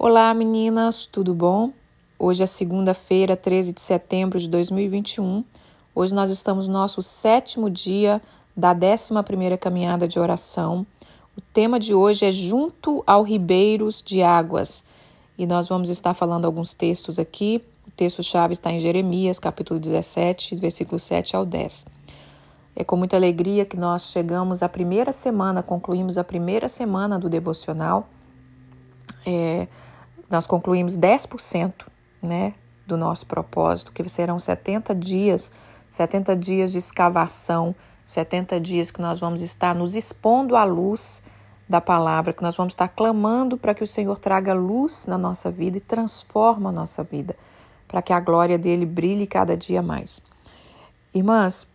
Olá, meninas, tudo bom? Hoje é segunda-feira, 13 de setembro de 2021. Hoje nós estamos no nosso 7º dia da 11ª caminhada de oração. O tema de hoje é Junto ao Ribeiros de Águas. E nós vamos estar falando alguns textos aqui. O texto-chave está em Jeremias, capítulo 17, versículo 7 ao 10. É com muita alegria que nós chegamos à primeira semana, concluímos a primeira semana do devocional. Nós concluímos 10%, do nosso propósito, que serão 70 dias de escavação, 70 dias que nós vamos estar nos expondo à luz da palavra, que nós vamos estar clamando para que o Senhor traga luz na nossa vida e transforme a nossa vida, para que a glória dele brilhe cada dia mais. Irmãs,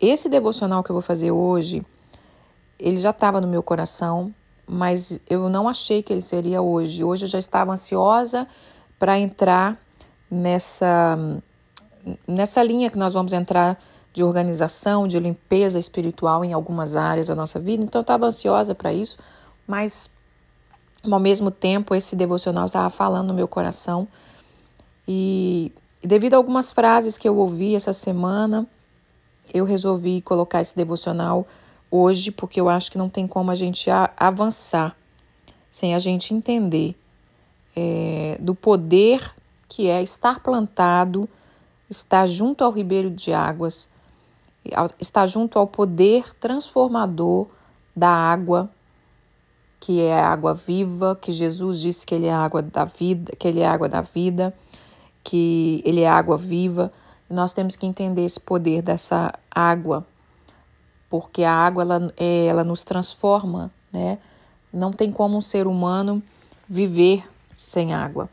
esse devocional que eu vou fazer hoje, ele já estava no meu coração, mas eu não achei que ele seria hoje. Hoje eu já estava ansiosa para entrar nessa linha que nós vamos entrar de organização, de limpeza espiritual em algumas áreas da nossa vida. Então eu estava ansiosa para isso, mas ao mesmo tempo esse devocional estava falando no meu coração. E devido a algumas frases que eu ouvi essa semana, eu resolvi colocar esse devocional hoje, porque eu acho que não tem como a gente avançar sem a gente entender do poder que é estar plantado, estar junto ao ribeiro de águas, estar junto ao poder transformador da água, que é a água viva, que Jesus disse que ele é a água da vida, que ele é a água da vida, que ele é a água viva. Nós temos que entender esse poder dessa água, porque a água ela nos transforma, né? Não tem como um ser humano viver sem água.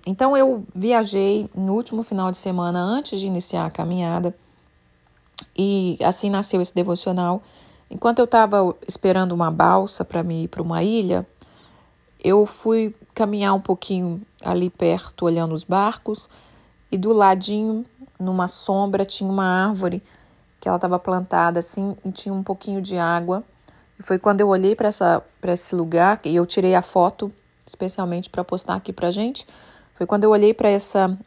Então eu viajei no último final de semana antes de iniciar a caminhada e assim nasceu esse devocional. Enquanto eu estava esperando uma balsa para me ir para uma ilha, eu fui caminhar um pouquinho ali perto, olhando os barcos, e do ladinho, numa sombra, tinha uma árvore que ela estava plantada assim e tinha um pouquinho de água. E foi quando eu olhei para esse lugar, e eu tirei a foto especialmente para postar aqui pra gente, foi quando eu olhei para essa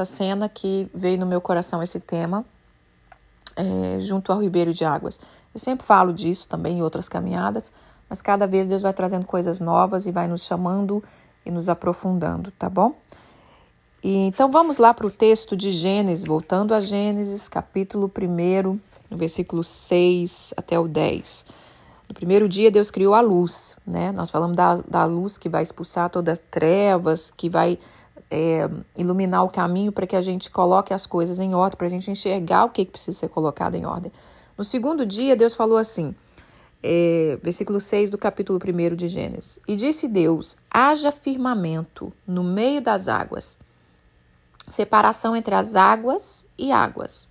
cena que veio no meu coração esse tema, junto ao ribeiro de águas. Eu sempre falo disso também em outras caminhadas, mas cada vez Deus vai trazendo coisas novas e vai nos chamando e nos aprofundando, tá bom? Então vamos lá para o texto de Gênesis, voltando a Gênesis, capítulo 1, no versículo 6 até o 10. No primeiro dia Deus criou a luz, né? Nós falamos da luz que vai expulsar todas as trevas, que vai iluminar o caminho para que a gente coloque as coisas em ordem, para a gente enxergar o que precisa ser colocado em ordem. No segundo dia Deus falou assim, versículo 6 do capítulo 1 de Gênesis. E disse Deus, haja firmamento no meio das águas, separação entre as águas e águas.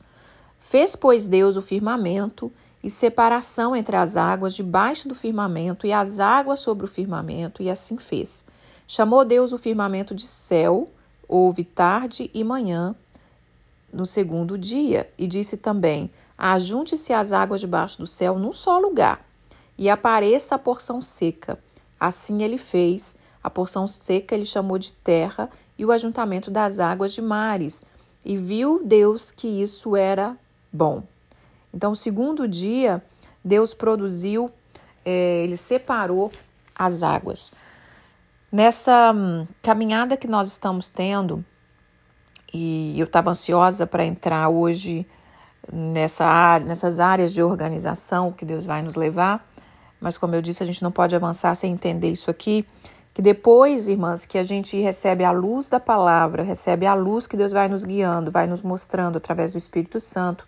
Fez, pois, Deus o firmamento e separação entre as águas debaixo do firmamento e as águas sobre o firmamento, e assim fez. Chamou Deus o firmamento de céu, houve tarde e manhã no segundo dia, e disse também, ajunte-se as águas debaixo do céu num só lugar, e apareça a porção seca. Assim ele fez, a porção seca ele chamou de terra, e o ajuntamento das águas de mares. E viu Deus que isso era bom. Então, o segundo dia, Deus produziu, ele separou as águas. Nessa caminhada que nós estamos tendo, e eu estava ansiosa para entrar hoje nessas áreas de organização que Deus vai nos levar, mas como eu disse, a gente não pode avançar sem entender isso aqui, que depois, irmãs, que a gente recebe a luz da palavra, recebe a luz que Deus vai nos guiando, vai nos mostrando através do Espírito Santo,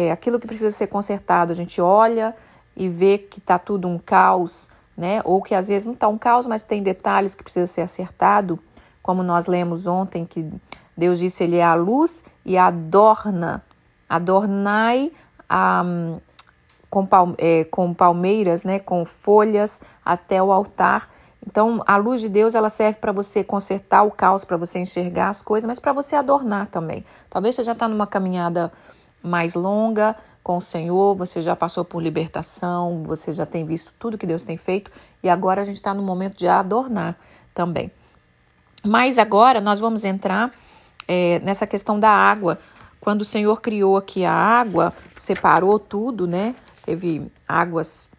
aquilo que precisa ser consertado, a gente olha e vê que está tudo um caos, né? Ou que às vezes não está um caos, mas tem detalhes que precisa ser acertado, como nós lemos ontem, que Deus disse, ele é a luz e adornai com palmeiras, né? Com folhas até o altar. Então, a luz de Deus, ela serve para você consertar o caos, para você enxergar as coisas, mas para você adornar também. Talvez você já está numa caminhada mais longa, com o Senhor, você já passou por libertação, você já tem visto tudo que Deus tem feito e agora a gente está no momento de adornar também. Mas agora nós vamos entrar nessa questão da água. Quando o Senhor criou aqui a água, separou tudo, né? Teve águas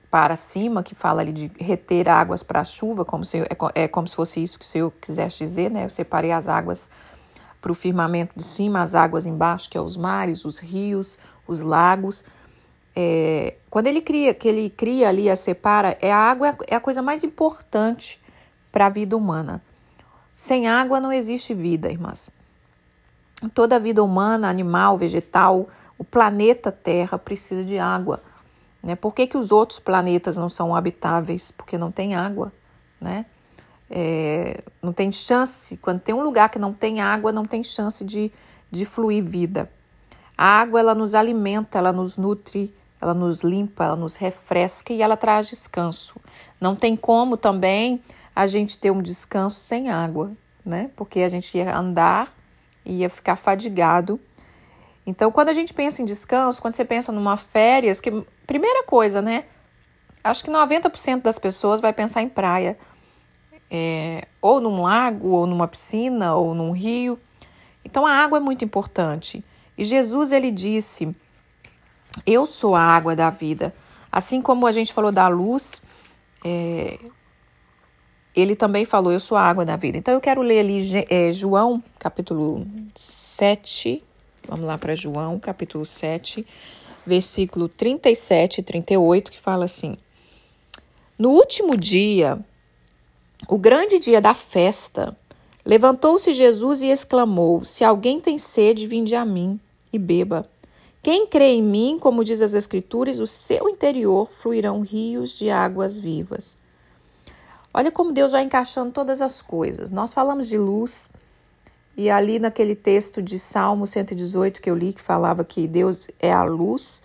para cima, que fala ali de reter águas para a chuva, como se fosse isso que o Senhor quisesse dizer, né? Eu separei as águas para o firmamento de cima, as águas embaixo, que é os mares, os rios, os lagos. Quando ele cria ali, separa, a água é a coisa mais importante para a vida humana. Sem água não existe vida, irmãs. Toda a vida humana, animal, vegetal, o planeta Terra precisa de água. Né? Por que os outros planetas não são habitáveis? Porque não tem água, né? Não tem chance. Quando tem um lugar que não tem água, não tem chance de fluir vida. A água, ela nos alimenta, ela nos nutre, ela nos limpa, ela nos refresca e ela traz descanso. Não tem como também a gente ter um descanso sem água, né? Porque a gente ia andar e ia ficar fadigado. Então, quando a gente pensa em descanso, quando você pensa numa férias, primeira coisa, né? Acho que 90% das pessoas vai pensar em praia. Ou num lago, ou numa piscina, ou num rio. Então, a água é muito importante. E Jesus, ele disse, eu sou a água da vida. Assim como a gente falou da luz, ele também falou, eu sou a água da vida. Então, eu quero ler ali João, capítulo 7. Vamos lá para João, capítulo 7, versículo 37 e 38, que fala assim. No último dia, o grande dia da festa, levantou-se Jesus e exclamou, se alguém tem sede, vinde a mim e beba. Quem crê em mim, como diz as Escrituras, o seu interior fluirão rios de águas vivas. Olha como Deus vai encaixando todas as coisas. Nós falamos de luz, e ali naquele texto de Salmo 118 que eu li, que falava que Deus é a luz,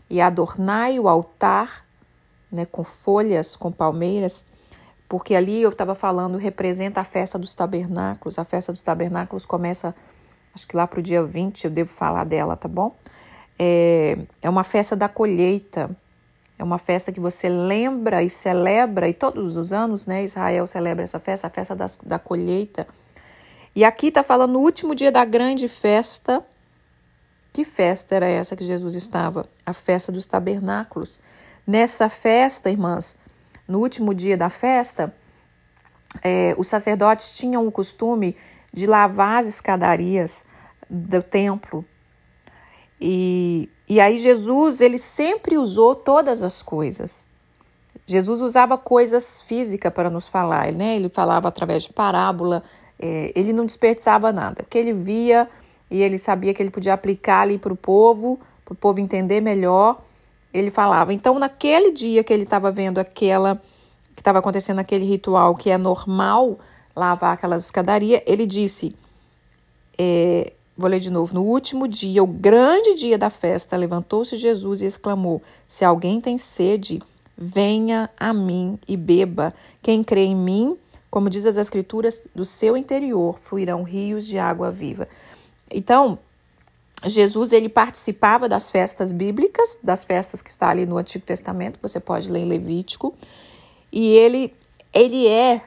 e adornai o altar, né, com folhas, com palmeiras, porque ali eu estava falando, representa a festa dos tabernáculos. A festa dos tabernáculos começa, acho que lá para o dia 20, eu devo falar dela, tá bom? É uma festa da colheita, é uma festa que você lembra e celebra, e todos os anos, né, Israel celebra essa festa, a festa da colheita. E aqui está falando no último dia da grande festa. Que festa era essa que Jesus estava? A festa dos tabernáculos. Nessa festa, irmãs, no último dia da festa, os sacerdotes tinham o costume de lavar as escadarias do templo. E aí Jesus, ele sempre usou todas as coisas. Jesus usava coisas físicas para nos falar, né? Ele falava através de parábola, ele não desperdiçava nada, porque ele via e ele sabia que ele podia aplicar ali para o povo entender melhor, ele falava. Então, naquele dia que ele estava vendo que estava acontecendo aquele ritual que é normal, lavar aquelas escadarias, ele disse, vou ler de novo, no último dia, o grande dia da festa, levantou-se Jesus e exclamou, se alguém tem sede, venha a mim e beba. Quem crê em mim, como diz as Escrituras, do seu interior fluirão rios de água viva. Então, Jesus, ele participava das festas bíblicas, das festas que está ali no Antigo Testamento, você pode ler em Levítico, e ele é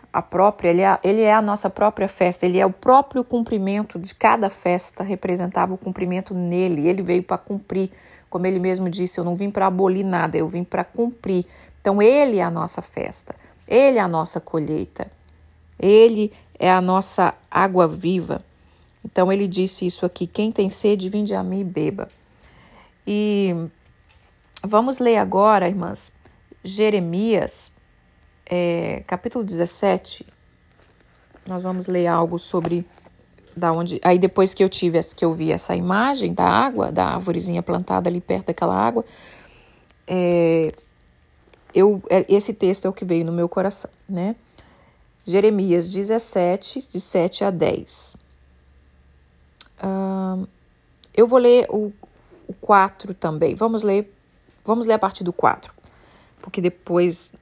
a nossa própria festa, ele é o próprio cumprimento de cada festa, representava o cumprimento nele, ele veio para cumprir, como ele mesmo disse, eu não vim para abolir nada, eu vim para cumprir. Então, ele é a nossa festa, ele é a nossa colheita, ele é a nossa água viva. Então, ele disse isso aqui, quem tem sede, vinde a mim e beba. E vamos ler agora, irmãs, Jeremias, capítulo 17. Nós vamos ler algo sobre aí depois que eu vi essa imagem da água, da árvorezinha plantada ali perto daquela água, esse texto é o que veio no meu coração, né? Jeremias 17, de 7 a 10. Eu vou ler o 4 também. Vamos ler a partir do 4. Porque depois...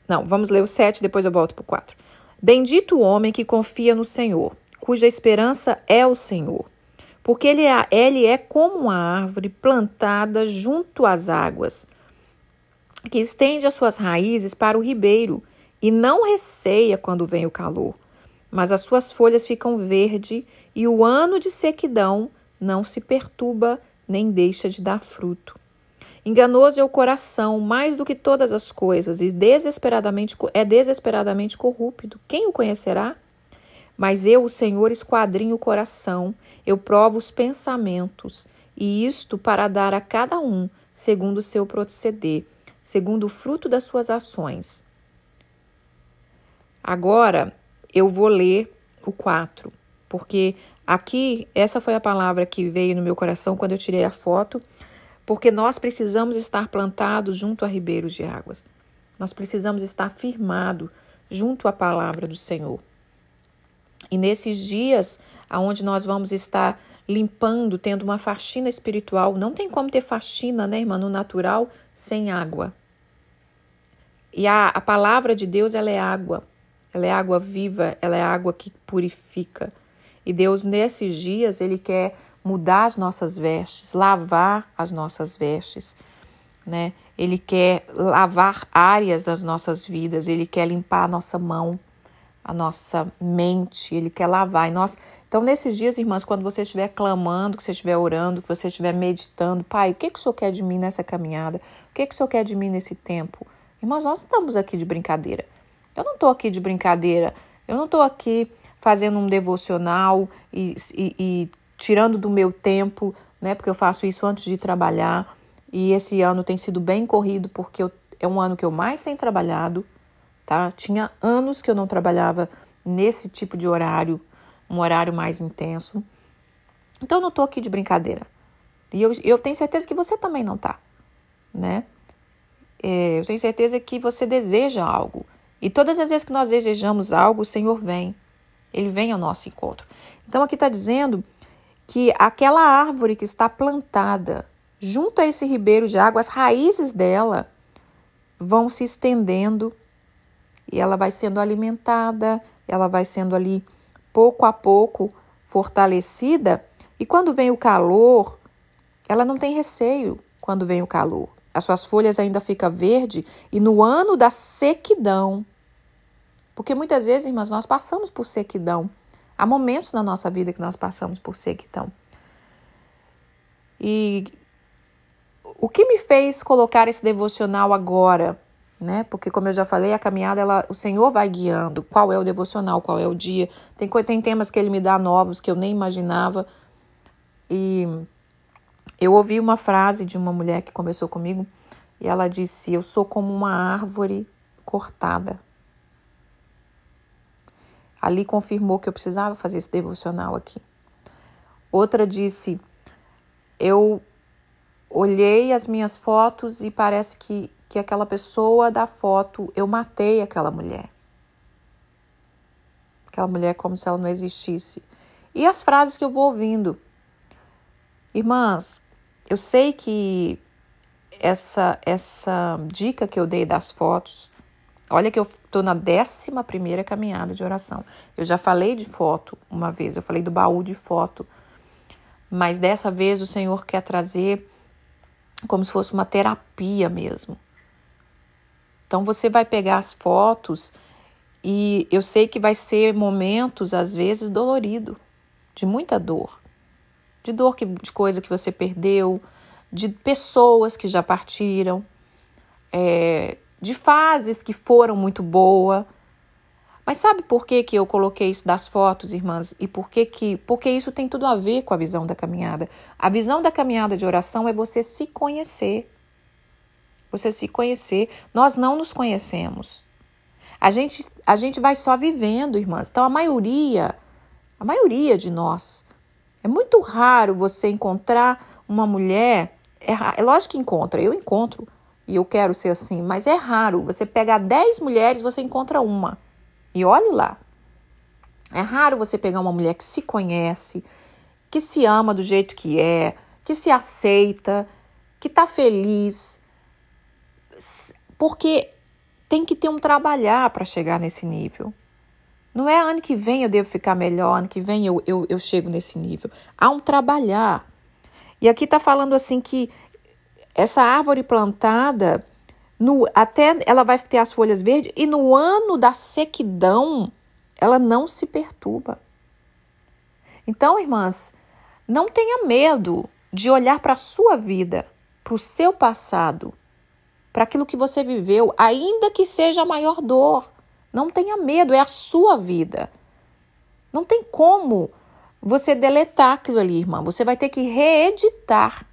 Não, vamos ler o 7, depois eu volto para o 4. Bendito o homem que confia no Senhor, cuja esperança é o Senhor. porque ele é como uma árvore plantada junto às águas, que estende as suas raízes para o ribeiro e não receia quando vem o calor, mas as suas folhas ficam verde e o ano de sequidão não se perturba nem deixa de dar fruto. Enganoso é o coração mais do que todas as coisas e desesperadamente corrupto. Quem o conhecerá? Mas eu, o Senhor, esquadrinho o coração, eu provo os pensamentos, e isto para dar a cada um segundo o seu proceder, segundo o fruto das suas ações. Agora eu vou ler o 4, porque aqui essa foi a palavra que veio no meu coração quando eu tirei a foto, porque nós precisamos estar plantados junto a ribeiros de águas. Nós precisamos estar firmados junto à palavra do Senhor. E nesses dias onde nós vamos estar limpando, tendo uma faxina espiritual, não tem como ter faxina, né, irmã, no natural, sem água. E a palavra de Deus, ela é água viva, ela é água que purifica. E Deus, nesses dias, Ele quer mudar as nossas vestes, lavar as nossas vestes, né? Ele quer lavar áreas das nossas vidas, Ele quer limpar a nossa mão, a nossa mente, Ele quer lavar. Então, nesses dias, irmãs, quando você estiver clamando, que você estiver orando, que você estiver meditando, Pai, o que o Senhor quer de mim nessa caminhada? O que o Senhor quer de mim nesse tempo? Irmãs, nós estamos aqui de brincadeira. Eu não estou aqui de brincadeira. Eu não estou aqui fazendo um devocional e tirando do meu tempo, né? Porque eu faço isso antes de trabalhar. E esse ano tem sido bem corrido, porque é um ano que eu mais tenho trabalhado, tá? Tinha anos que eu não trabalhava nesse tipo de horário, um horário mais intenso. Então, eu não estou aqui de brincadeira. E eu tenho certeza que você também não está, né? Eu tenho certeza que você deseja algo. E todas as vezes que nós desejamos algo, o Senhor vem. Ele vem ao nosso encontro. Então, aqui está dizendo que aquela árvore que está plantada junto a esse ribeiro de água, as raízes dela vão se estendendo e ela vai sendo alimentada, ela vai sendo ali pouco a pouco fortalecida. E quando vem o calor, ela não tem receio quando vem o calor. As suas folhas ainda ficam verdes e no ano da sequidão, porque muitas vezes, irmãs, nós passamos por sequidão. Há momentos na nossa vida que nós passamos por sequidão. E o que me fez colocar esse devocional agora, né? Porque, como eu já falei, a caminhada, o Senhor vai guiando. Qual é o devocional, qual é o dia. Tem temas que Ele me dá novos que eu nem imaginava. E eu ouvi uma frase de uma mulher que conversou comigo e ela disse: eu sou como uma árvore cortada. Ali confirmou que eu precisava fazer esse devocional aqui. Outra disse: eu olhei as minhas fotos e parece que aquela pessoa da foto, eu matei aquela mulher. Aquela mulher como se ela não existisse. E as frases que eu vou ouvindo. Irmãs, eu sei que essa dica que eu dei das fotos, olha que eu estou na 11ª caminhada de oração. Eu já falei de foto uma vez, eu falei do baú de foto. Mas dessa vez o Senhor quer trazer como se fosse uma terapia mesmo. Então você vai pegar as fotos e eu sei que vai ser momentos, às vezes, dolorido, de muita dor. De coisa que você perdeu, de pessoas que já partiram, de fases que foram muito boas. Mas sabe por que eu coloquei isso das fotos, irmãs? E porque isso tem tudo a ver com a visão da caminhada. A visão da caminhada de oração é você se conhecer. Você se conhecer. Nós não nos conhecemos. A gente vai só vivendo, irmãs. Então, a maioria de nós, é muito raro você encontrar uma mulher. É lógico que encontra, eu encontro. E eu quero ser assim, mas é raro. Você pegar 10 mulheres, você encontra uma. E olhe lá, é raro você pegar uma mulher que se conhece, que se ama do jeito que se aceita, que está feliz, porque tem que ter um trabalhar para chegar nesse nível. Não é ano que vem eu devo ficar melhor, ano que vem eu chego nesse nível. Há um trabalhar. E aqui está falando assim que essa árvore plantada, até ela vai ter as folhas verdes, e no ano da sequidão, ela não se perturba. Então, irmãs, não tenha medo de olhar para a sua vida, para o seu passado, para aquilo que você viveu, ainda que seja a maior dor. Não tenha medo, é a sua vida. Não tem como você deletar aquilo ali, irmã. Você vai ter que reeditar.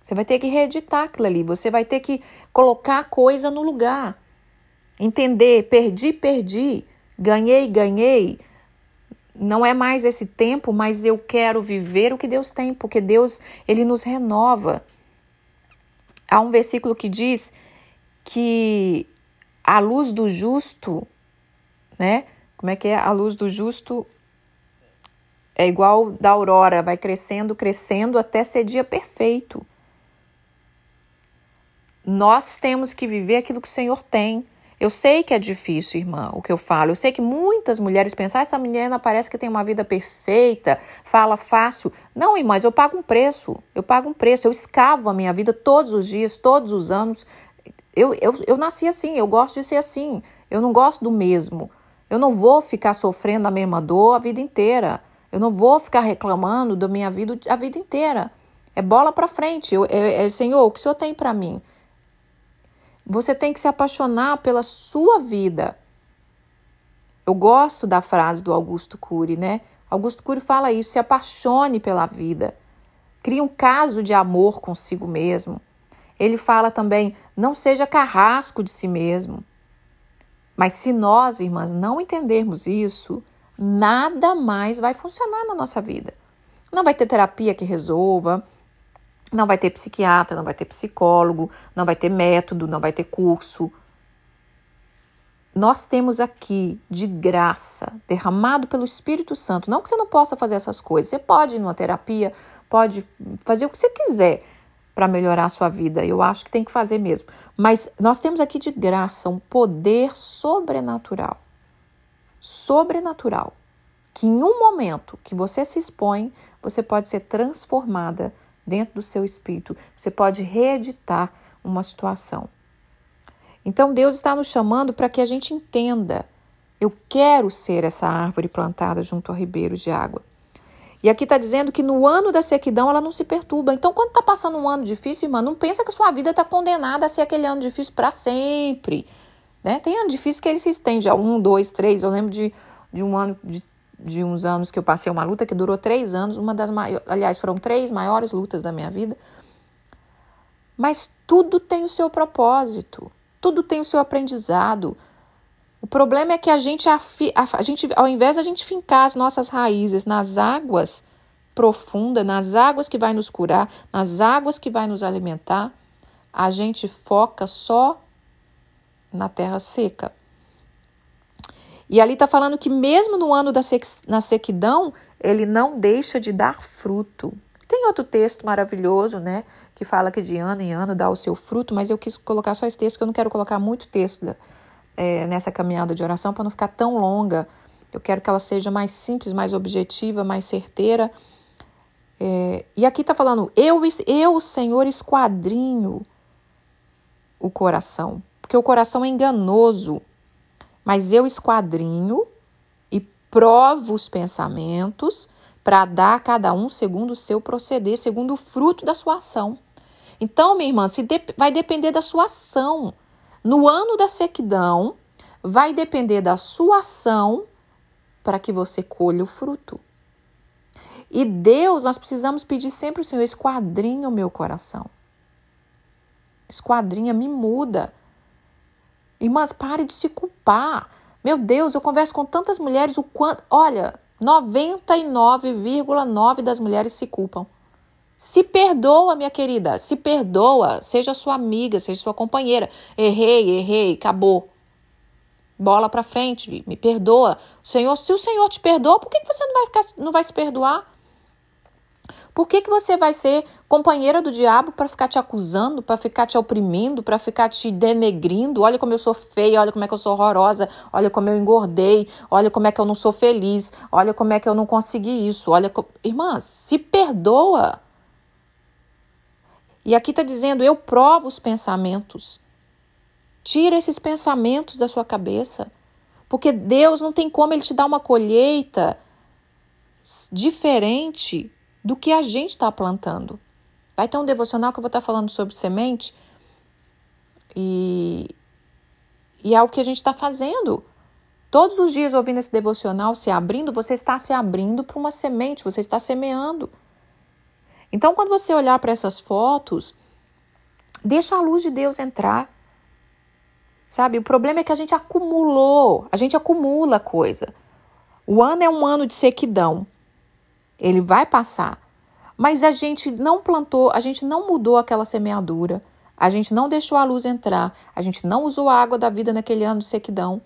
Você vai ter que reeditar aquilo ali. Você vai ter que colocar a coisa no lugar. Entender, perdi. Ganhei. Não é mais esse tempo, mas eu quero viver o que Deus tem, porque Deus, Ele nos renova. Há um versículo que diz que a luz do justo, né? Como é que é? A luz do justo é igual da aurora, vai crescendo até ser dia perfeito. Nós temos que viver aquilo que o Senhor tem. Eu sei que é difícil, irmã, o que eu falo. Eu sei que muitas mulheres pensam, essa menina parece que tem uma vida perfeita, fala fácil. Não, irmãs, eu pago um preço. Eu escavo a minha vida todos os dias, todos os anos. Eu nasci assim, eu gosto de ser assim. Eu não gosto do mesmo. Eu não vou ficar sofrendo a mesma dor a vida inteira. Eu não vou ficar reclamando da minha vida a vida inteira. É bola para frente. Senhor, o que o Senhor tem para mim? Você tem que se apaixonar pela sua vida. Eu gosto da frase do Augusto Cury, né? Augusto Cury fala isso, se apaixone pela vida. Crie um caso de amor consigo mesmo. Ele fala também, não seja carrasco de si mesmo. Mas se nós, irmãs, não entendermos isso, nada mais vai funcionar na nossa vida. Não vai ter terapia que resolva, não vai ter psiquiatra, não vai ter psicólogo, não vai ter método, não vai ter curso. Nós temos aqui, de graça, derramado pelo Espírito Santo. Não que você não possa fazer essas coisas. Você pode ir numa terapia, pode fazer o que você quiser para melhorar a sua vida. Eu acho que tem que fazer mesmo. Mas nós temos aqui de graça um poder sobrenatural. Sobrenatural. Que em um momento que você se expõe, você pode ser transformada dentro do seu espírito. Você pode reeditar uma situação. Então, Deus está nos chamando para que a gente entenda. Eu quero ser essa árvore plantada junto a ribeiros de água. E aqui está dizendo que no ano da sequidão ela não se perturba. Então, quando está passando um ano difícil, irmã, não pensa que a sua vida está condenada a ser aquele ano difícil para sempre. Né? Tem ano difícil que ele se estende a 1, 2, 3. Eu lembro de um ano, de uns anos que eu passei uma luta que durou 3 anos. Aliás, foram 3 maiores lutas da minha vida. Mas tudo tem o seu propósito. Tudo tem o seu aprendizado. O problema é que a gente, ao invés de a gente fincar as nossas raízes nas águas profundas, nas águas que vai nos curar, nas águas que vai nos alimentar, a gente foca só na terra seca. E ali está falando que mesmo no ano na sequidão, ele não deixa de dar fruto. Tem outro texto maravilhoso, né? Que fala que de ano em ano dá o seu fruto, mas eu quis colocar só esse texto, porque eu não quero colocar muito texto nessa caminhada de oração para não ficar tão longa. Eu quero que ela seja mais simples, mais objetiva, mais certeira. E aqui está falando, eu, Senhor, esquadrinho o coração, porque o coração é enganoso, mas eu esquadrinho e provo os pensamentos para dar a cada um segundo o seu proceder, segundo o fruto da sua ação. Então, minha irmã, vai depender da sua ação. No ano da sequidão, vai depender da sua ação para que você colha o fruto. E Deus, nós precisamos pedir sempre ao Senhor, esquadrinha o meu coração. Esquadrinha, me muda. Irmãs, pare de se culpar. Meu Deus, eu converso com tantas mulheres, olha, 99,9% das mulheres se culpam. Se perdoa, minha querida, se perdoa, seja sua amiga, seja sua companheira. Errei, acabou. Bola pra frente, me perdoa. Se o Senhor te perdoa, por que você não vai se perdoar? Por que você vai ser companheira do diabo para ficar te acusando, para ficar te oprimindo, para ficar te denegrindo? Olha como eu sou feia, olha como é que eu sou horrorosa, olha como eu engordei, olha como é que eu não sou feliz, olha como é que eu não consegui isso. Irmã, se perdoa. E aqui está dizendo, eu provo os pensamentos. Tira esses pensamentos da sua cabeça. Porque Deus não tem como Ele te dar uma colheita diferente do que a gente está plantando. Vai ter um devocional que eu vou estar falando sobre semente e é o que a gente está fazendo. Todos os dias ouvindo esse devocional, se abrindo, você está se abrindo para uma semente, você está semeando. Então, quando você olhar para essas fotos, deixa a luz de Deus entrar. Sabe, o problema é que a gente acumula coisa. O ano é um ano de sequidão. Ele vai passar. Mas a gente não plantou, a gente não mudou aquela semeadura, a gente não deixou a luz entrar, a gente não usou a água da vida naquele ano de sequidão.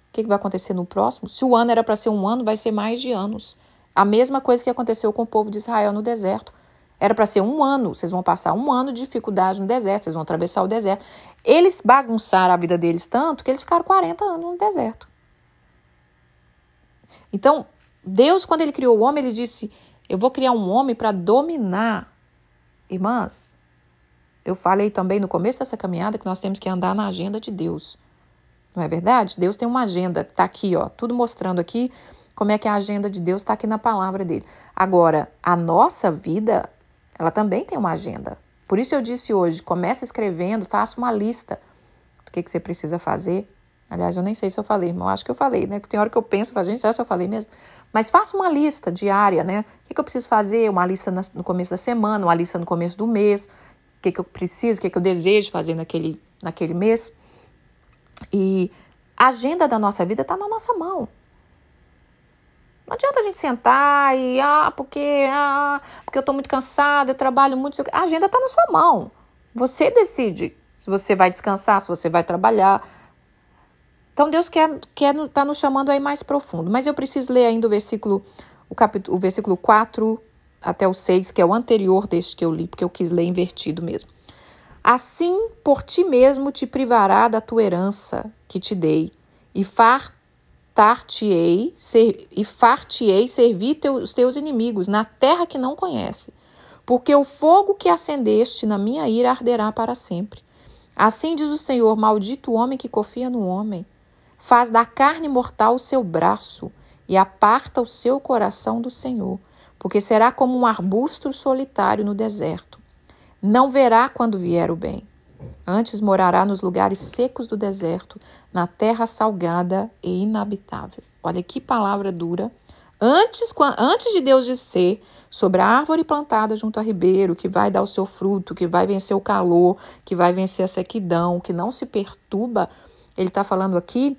O que vai acontecer no próximo? Se o ano era para ser um ano, vai ser mais de anos. A mesma coisa que aconteceu com o povo de Israel no deserto. Era para ser um ano, vocês vão passar um ano de dificuldade no deserto, vocês vão atravessar o deserto. Eles bagunçaram a vida deles tanto que eles ficaram 40 anos no deserto. Então, Deus, quando Ele criou o homem, Ele disse, eu vou criar um homem para dominar. Irmãs, eu falei também no começo dessa caminhada que nós temos que andar na agenda de Deus. Não é verdade? Deus tem uma agenda, está aqui, ó, tudo mostrando aqui como é que a agenda de Deus está aqui na palavra dele. Agora, a nossa vida, ela também tem uma agenda. Por isso eu disse hoje, comece escrevendo, faça uma lista do que você precisa fazer. Aliás, eu nem sei se eu falei, mas eu acho que eu falei, né? Porque tem hora que eu penso, gente, será que eu falei mesmo? Mas faça uma lista diária, né? O que eu preciso fazer? Uma lista no começo da semana, uma lista no começo do mês. O que eu preciso, o que eu desejo fazer naquele mês. E a agenda da nossa vida está na nossa mão. Não adianta a gente sentar e, porque eu estou muito cansada, eu trabalho muito. A agenda está na sua mão. Você decide se você vai descansar, se você vai trabalhar. Então, Deus tá nos chamando aí mais profundo. Mas eu preciso ler ainda o versículo 4 até o 6, que é o anterior deste que eu li, porque eu quis ler invertido mesmo. Assim, por ti mesmo te privará da tua herança que te dei, e fartar-te-ei servir os teus inimigos na terra que não conhece. Porque o fogo que acendeste na minha ira arderá para sempre. Assim diz o Senhor, maldito o homem que confia no homem. Faz da carne mortal o seu braço e aparta o seu coração do Senhor, porque será como um arbusto solitário no deserto. Não verá quando vier o bem. Antes morará nos lugares secos do deserto, na terra salgada e inabitável. Olha que palavra dura. Antes de Deus dizer sobre a árvore plantada junto a ribeiro, que vai dar o seu fruto, que vai vencer o calor, que vai vencer a sequidão, que não se perturba, ele está falando aqui,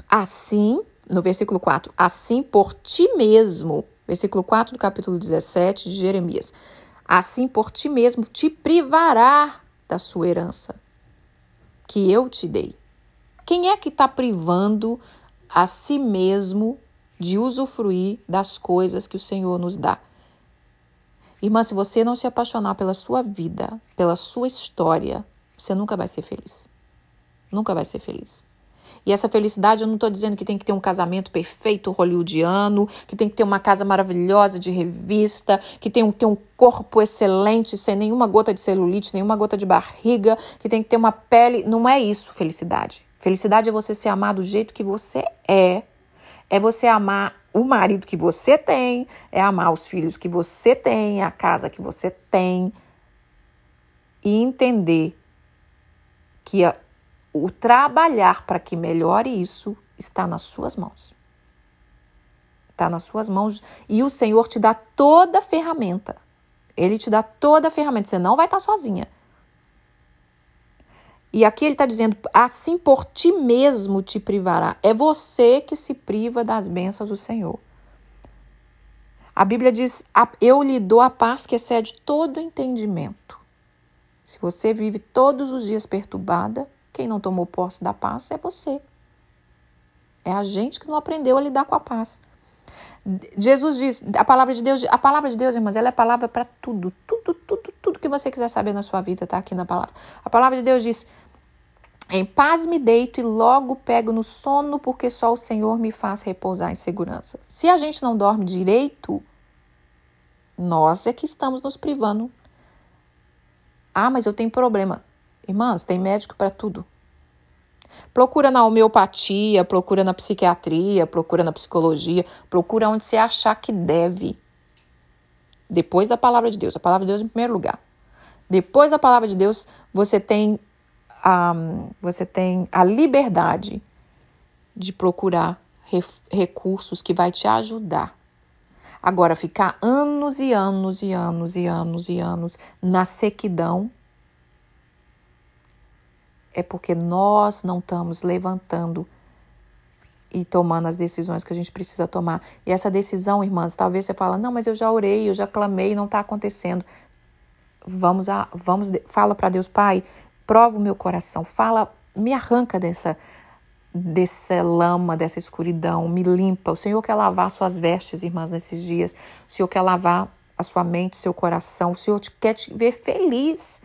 assim, no versículo 4, assim por ti mesmo, versículo 4 do capítulo 17 de Jeremias, assim por ti mesmo te privará da sua herança, que eu te dei. Quem é que está privando a si mesmo de usufruir das coisas que o Senhor nos dá? Irmã, se você não se apaixonar pela sua vida, pela sua história, você nunca vai ser feliz. Nunca vai ser feliz. E essa felicidade, eu não estou dizendo que tem que ter um casamento perfeito hollywoodiano, que tem que ter uma casa maravilhosa de revista, que tem que ter um corpo excelente, sem nenhuma gota de celulite, nenhuma gota de barriga, que tem que ter uma pele. Não é isso, felicidade. Felicidade é você se amar do jeito que você é você amar o marido que você tem, é amar os filhos que você tem, a casa que você tem, e entender que o trabalhar para que melhore isso está nas suas mãos. Está nas suas mãos e o Senhor te dá toda a ferramenta. Ele te dá toda a ferramenta, você não vai estar sozinha. E aqui ele está dizendo, assim por ti mesmo te privará. É você que se priva das bênçãos do Senhor. A Bíblia diz, eu lhe dou a paz que excede todo entendimento. Se você vive todos os dias perturbada, quem não tomou posse da paz é você. É a gente que não aprendeu a lidar com a paz. Jesus diz, a palavra de Deus, irmãs, ela é palavra para tudo que você quiser saber na sua vida, tá aqui na palavra. A palavra de Deus diz: em paz me deito e logo pego no sono, porque só o Senhor me faz repousar em segurança. Se a gente não dorme direito, nós é que estamos nos privando. Ah, mas eu tenho problema. Irmãs, tem médico para tudo. Procura na homeopatia, procura na psiquiatria, procura na psicologia, procura onde você achar que deve. Depois da palavra de Deus. A palavra de Deus em primeiro lugar. Depois da palavra de Deus, você tem a liberdade de procurar recursos que vai te ajudar. Agora, ficar anos e anos e anos e anos e anos na sequidão é porque nós não estamos levantando e tomando as decisões que a gente precisa tomar. E essa decisão, irmãs, talvez você fala, não, mas eu já orei, eu já clamei, não está acontecendo. Fala para Deus, Pai, prova o meu coração, me arranca dessa lama, dessa escuridão, me limpa. O Senhor quer lavar suas vestes, irmãs, nesses dias. O Senhor quer lavar a sua mente, seu coração. O Senhor quer te ver feliz.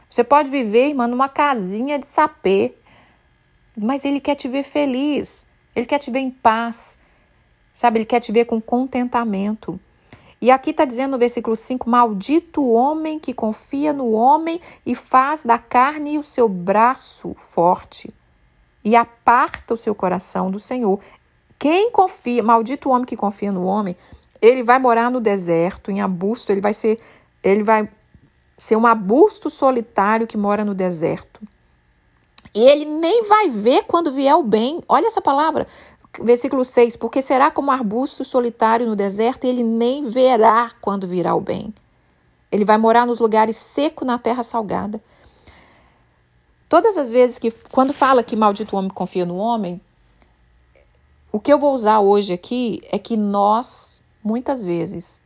Você pode viver, irmã, numa casinha de sapê, mas Ele quer te ver feliz. Ele quer te ver em paz, sabe? Ele quer te ver com contentamento. E aqui está dizendo no versículo 5, maldito o homem que confia no homem e faz da carne o seu braço forte e aparta o seu coração do Senhor. Maldito o homem que confia no homem, ele vai morar no deserto, em arbusto, ele vai ser um arbusto solitário que mora no deserto. E ele nem vai ver quando vier o bem. Olha essa palavra, versículo 6. Porque será como arbusto solitário no deserto, e ele nem verá quando virá o bem. Ele vai morar nos lugares secos na terra salgada. Todas as vezes quando fala que maldito o homem confia no homem, o que eu vou usar hoje aqui é que nós, muitas vezes,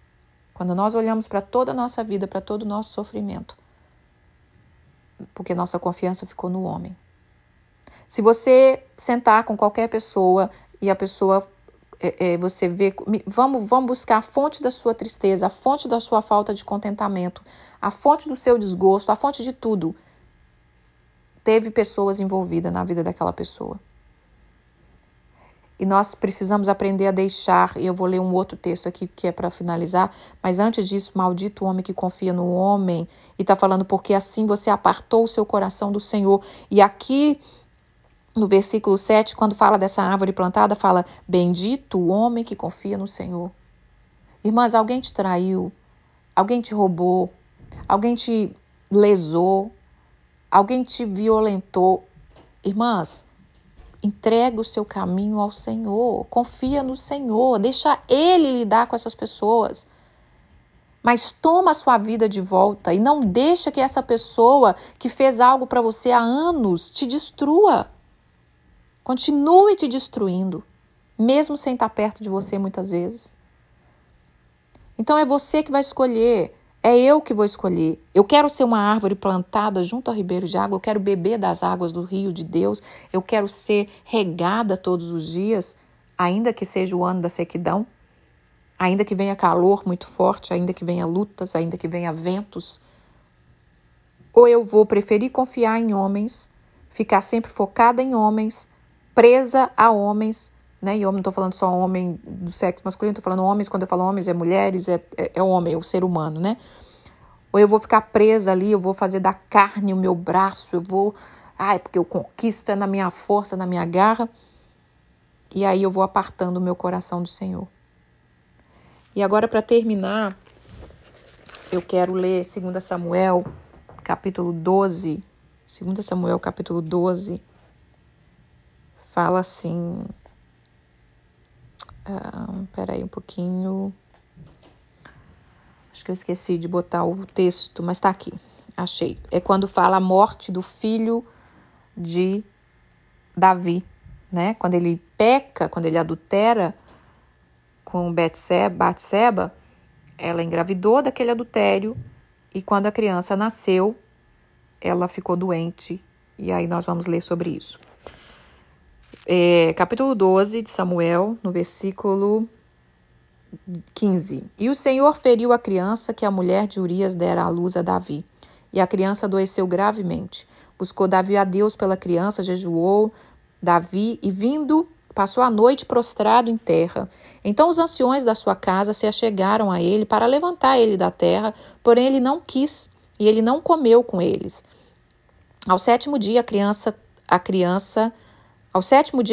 quando nós olhamos para toda a nossa vida, para todo o nosso sofrimento, porque nossa confiança ficou no homem. Se você sentar com qualquer pessoa e a pessoa, você vê, vamos buscar a fonte da sua tristeza, a fonte da sua falta de contentamento, a fonte do seu desgosto, a fonte de tudo. Teve pessoas envolvidas na vida daquela pessoa. E nós precisamos aprender a deixar, e eu vou ler um outro texto aqui que é para finalizar, mas antes disso, maldito o homem que confia no homem, e está falando porque assim você apartou o seu coração do Senhor. E aqui no versículo 7, quando fala dessa árvore plantada, fala, bendito o homem que confia no Senhor. Irmãs, alguém te traiu, alguém te roubou, alguém te lesou, alguém te violentou. Irmãs, entrega o seu caminho ao Senhor, confia no Senhor, deixa Ele lidar com essas pessoas. Mas toma a sua vida de volta e não deixa que essa pessoa que fez algo para você há anos te destrua. Continue te destruindo, mesmo sem estar perto de você muitas vezes. Então é você que vai escolher, é eu que vou escolher. Eu quero ser uma árvore plantada junto ao ribeiro de água, eu quero beber das águas do rio de Deus, eu quero ser regada todos os dias, ainda que seja o ano da sequidão, ainda que venha calor muito forte, ainda que venha lutas, ainda que venha ventos. Ou eu vou preferir confiar em homens, ficar sempre focada em homens, presa a homens, né? E eu não estou falando só homem do sexo masculino, estou falando homens, quando eu falo homens, é mulheres, é homem, é o ser humano, né? Ou eu vou ficar presa ali, eu vou fazer da carne o meu braço, porque eu conquisto na minha força, na minha garra, e aí eu vou apartando o meu coração do Senhor. E agora, para terminar, eu quero ler 2 Samuel, capítulo 12. 2 Samuel, capítulo 12, fala assim... Peraí um pouquinho. Acho que eu esqueci de botar o texto, mas tá aqui. Achei. É quando fala a morte do filho de Davi, né? Quando ele peca, quando ele adultera com Batseba, ela engravidou daquele adultério e quando a criança nasceu, ela ficou doente. E aí nós vamos ler sobre isso. Capítulo 12 de Samuel, no versículo 15. E o Senhor feriu a criança que a mulher de Urias dera à luz a Davi. E a criança adoeceu gravemente. Buscou Davi a Deus pela criança, jejuou Davi e vindo, passou a noite prostrado em terra. Então os anciões da sua casa se achegaram a ele para levantar ele da terra, porém ele não quis e ele não comeu com eles. Ao sétimo dia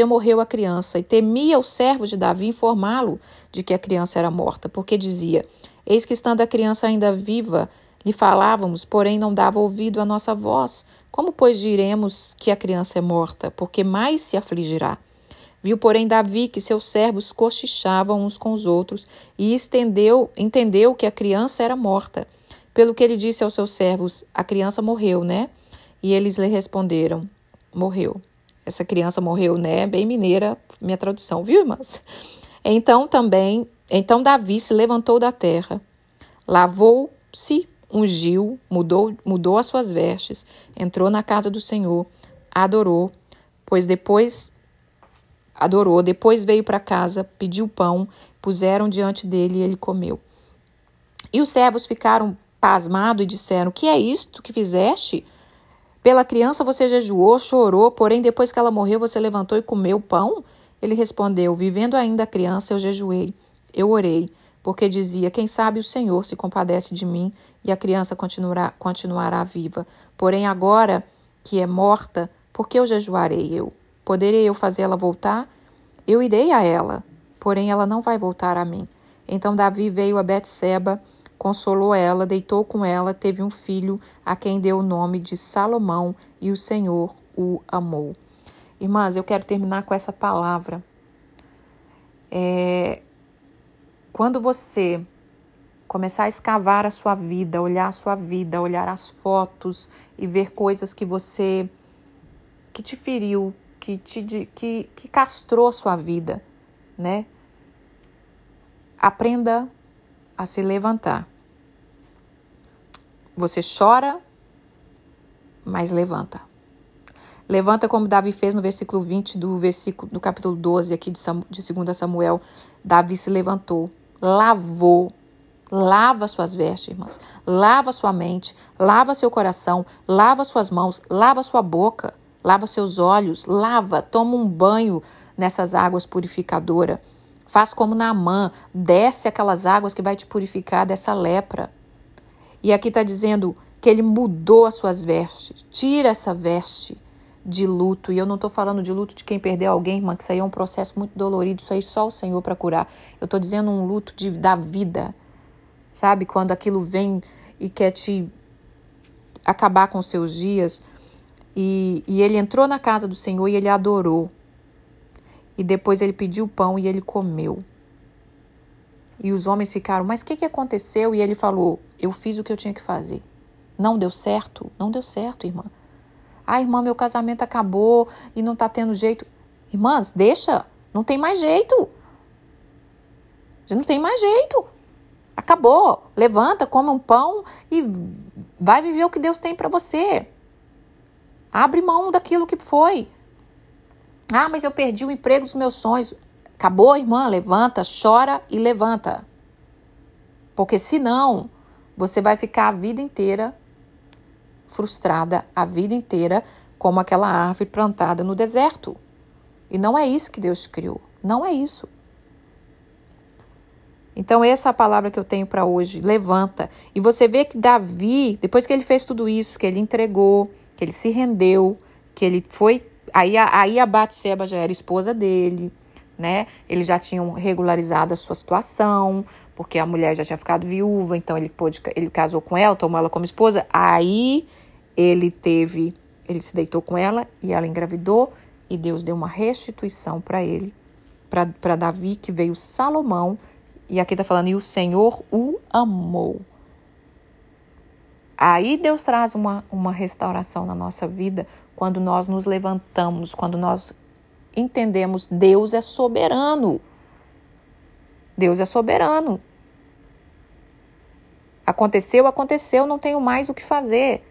morreu a criança, e temia os servos de Davi informá-lo de que a criança era morta, porque dizia: eis que estando a criança ainda viva, lhe falávamos, porém não dava ouvido à nossa voz. Como, pois, diremos que a criança é morta? Porque mais se afligirá. Viu, porém, Davi que seus servos cochichavam uns com os outros, e entendeu que a criança era morta. Pelo que ele disse aos seus servos: a criança morreu, né? E eles lhe responderam: morreu. Essa criança morreu, né? Bem mineira, minha tradução, viu, irmãs? Então Davi se levantou da terra, lavou-se, ungiu, mudou as suas vestes, entrou na casa do Senhor, depois veio para casa, pediu pão, puseram diante dele e ele comeu. E os servos ficaram pasmados e disseram: que é isto que fizeste? Pela criança você jejuou, chorou, porém depois que ela morreu você levantou e comeu pão? Ele respondeu: vivendo ainda a criança eu jejuei, eu orei, porque dizia: quem sabe o Senhor se compadece de mim e a criança continuará viva. Porém agora que é morta, por que eu jejuarei eu? Poderei eu fazê-la voltar? Eu irei a ela, porém ela não vai voltar a mim. Então Davi veio a Betseba, consolou ela, deitou com ela, teve um filho, a quem deu o nome de Salomão, e o Senhor o amou. Irmãs, eu quero terminar com essa palavra. Quando você começar a escavar a sua vida, olhar a sua vida, olhar as fotos e ver coisas que te feriu, que castrou a sua vida, né? Aprenda a se levantar. Você chora, mas levanta. Levanta como Davi fez no versículo 20 do capítulo 12 aqui de 2 Samuel. Davi se levantou, lava suas vestes, irmãs. Lava sua mente, lava seu coração, lava suas mãos, lava sua boca, lava seus olhos, toma um banho nessas águas purificadoras. Faz como Naamã, desce aquelas águas que vai te purificar dessa lepra. E aqui está dizendo que ele mudou as suas vestes. Tira essa veste de luto. E eu não estou falando de luto de quem perdeu alguém, irmã, que isso aí é um processo muito dolorido. Isso aí só o Senhor para curar. Eu estou dizendo um luto da vida. Sabe? Quando aquilo vem e quer te acabar com os seus dias. E ele entrou na casa do Senhor e ele adorou. E depois ele pediu pão e ele comeu. E os homens ficaram: mas o que aconteceu? E ele falou: eu fiz o que eu tinha que fazer. Não deu certo? Não deu certo, irmã. Ah, irmã, meu casamento acabou e não está tendo jeito. Irmãs, deixa. Não tem mais jeito. Já não tem mais jeito. Acabou. Levanta, come um pão e vai viver o que Deus tem para você. Abre mão daquilo que foi. Ah, mas eu perdi o emprego dos meus sonhos. Acabou, irmã? Levanta, chora e levanta. Porque senão, você vai ficar a vida inteira frustrada, a vida inteira como aquela árvore plantada no deserto. E não é isso que Deus criou. Não é isso. Então, essa é a palavra que eu tenho para hoje. Levanta. E você vê que Davi, depois que ele fez tudo isso, que ele entregou, que ele se rendeu, que ele foi... Aí a Batseba já era esposa dele, né? Eles já tinham regularizado a sua situação, porque a mulher já tinha ficado viúva, então ele casou com ela, tomou ela como esposa. Aí ele se deitou com ela e ela engravidou, e Deus deu uma restituição para ele, para Davi, que veio Salomão, e aqui está falando: e o Senhor o amou. Aí Deus traz uma restauração na nossa vida quando nós nos levantamos, quando nós entendemos: Deus é soberano. Deus é soberano. Aconteceu, não tenho mais o que fazer.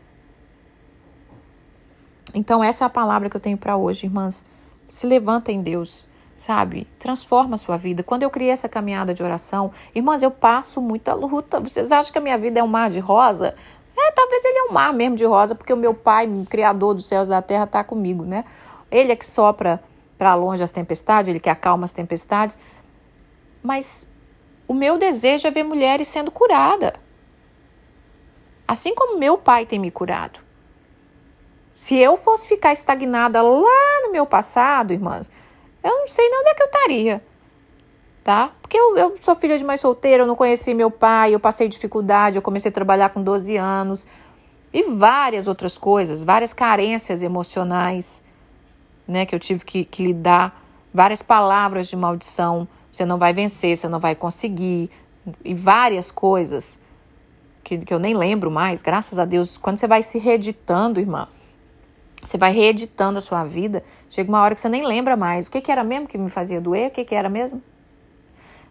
Então essa é a palavra que eu tenho para hoje, irmãs. Se levanta em Deus. sabe? Transforma a sua vida. Quando eu criei essa caminhada de oração, irmãs, eu passo muita luta. Vocês acham que a minha vida é um mar de rosa? Talvez ele é um mar mesmo de rosa, porque o meu Pai, Criador dos céus e da terra, está comigo, né? Ele é que sopra para longe as tempestades, ele que acalma as tempestades. Mas o meu desejo é ver mulheres sendo curadas. Assim como meu Pai tem me curado. Se eu fosse ficar estagnada lá no meu passado, irmãs, eu não sei nem onde é que eu estaria, tá? Porque eu sou filha de mãe solteira, eu não conheci meu pai, eu passei dificuldade, eu comecei a trabalhar com 12 anos e várias outras coisas, várias carências emocionais, né, que eu tive que lidar, várias palavras de maldição, você não vai vencer, você não vai conseguir, e várias coisas que eu nem lembro mais, graças a Deus. Quando você vai se reeditando, irmã, você vai reeditando a sua vida, chega uma hora que você nem lembra mais. O que era mesmo que me fazia doer? O que era mesmo?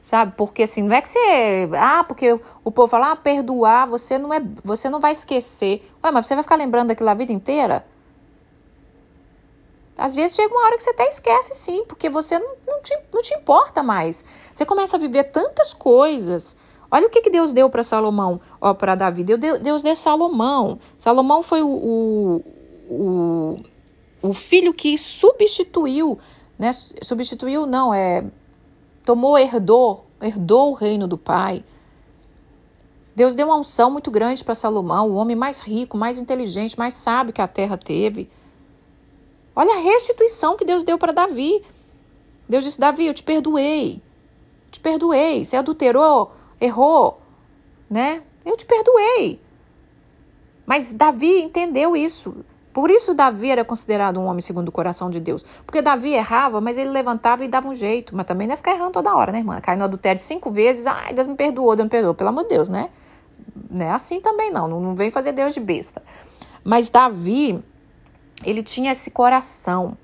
Sabe? Porque assim, não é que você... porque o povo fala, perdoar, você não vai esquecer. Ué, mas você vai ficar lembrando daquilo a vida inteira? Às vezes chega uma hora que você até esquece, sim, porque você não te importa mais. Você começa a viver tantas coisas. Olha o que Deus deu para Salomão, para Davi. Deus deu Salomão. Salomão foi o filho que substituiu, né? Substituiu não, herdou o reino do pai. Deus deu uma unção muito grande para Salomão, o homem mais rico, mais inteligente, mais sábio que a terra teve. Olha a restituição que Deus deu para Davi. Deus disse, Davi, eu te perdoei. Você adulterou, errou, né? Eu te perdoei. Mas Davi entendeu isso. Por isso Davi era considerado um homem segundo o coração de Deus. Porque Davi errava, mas ele levantava e dava um jeito. Mas também não ia ficar errando toda hora, né, irmã? Cai no adultério 5 vezes, Deus me perdoou. Pelo amor de Deus, né? Não é assim também não vem fazer Deus de besta. Mas Davi, ele tinha esse coração.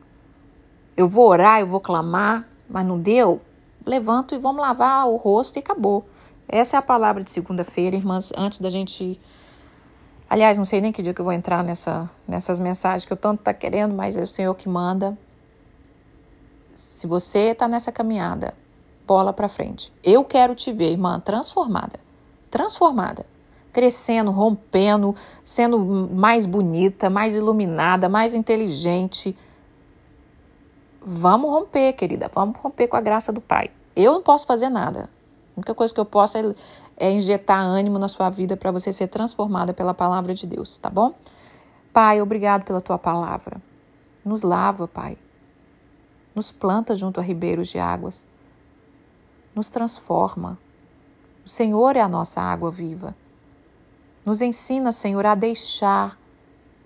Eu vou orar, eu vou clamar, mas não deu? Levanto e vamos lavar o rosto e acabou. Essa é a palavra de segunda-feira, irmãs, antes da gente... Aliás, não sei nem que dia que eu vou entrar nessas mensagens que eu tanto tá querendo, mas é o Senhor que manda. Se você tá nessa caminhada, bola pra frente. Eu quero te ver, irmã, transformada. Crescendo, rompendo, sendo mais bonita, mais iluminada, mais inteligente. Vamos romper, querida. Vamos romper com a graça do Pai. Eu não posso fazer nada. A única coisa que eu posso é injetar ânimo na sua vida para você ser transformada pela palavra de Deus, tá bom? Pai, obrigado pela tua palavra. Nos lava, Pai. Nos planta junto a ribeiros de águas. Nos transforma. O Senhor é a nossa água viva. Nos ensina, Senhor, a deixar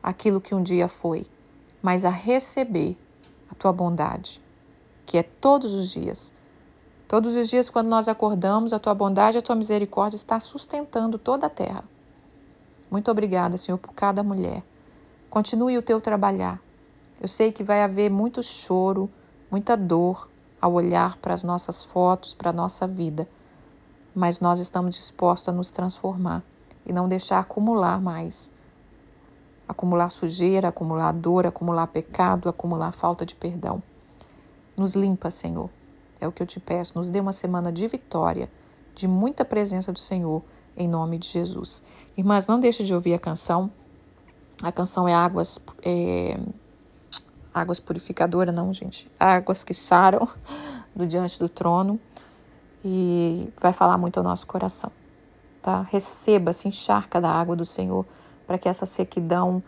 aquilo que um dia foi, mas a receber a tua bondade, que é todos os dias. Todos os dias, quando nós acordamos, a tua bondade, a tua misericórdia está sustentando toda a terra. Muito obrigada, Senhor, por cada mulher. Continue o teu trabalhar. Eu sei que vai haver muito choro, muita dor ao olhar para as nossas fotos, para a nossa vida. Mas nós estamos dispostos a nos transformar e não deixar acumular mais. Acumular sujeira, acumular dor, acumular pecado, acumular falta de perdão. Nos limpa, Senhor. É o que eu te peço. Nos dê uma semana de vitória, de muita presença do Senhor, em nome de Jesus. Irmãs, não deixe de ouvir a canção. A canção é Águas Purificadoras, não, gente. Águas que saram do diante do trono. E vai falar muito ao nosso coração, tá? Receba, se encharca da água do Senhor, para que essa sequidão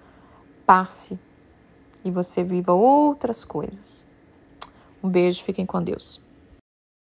passe e você viva outras coisas. Um beijo, fiquem com Deus.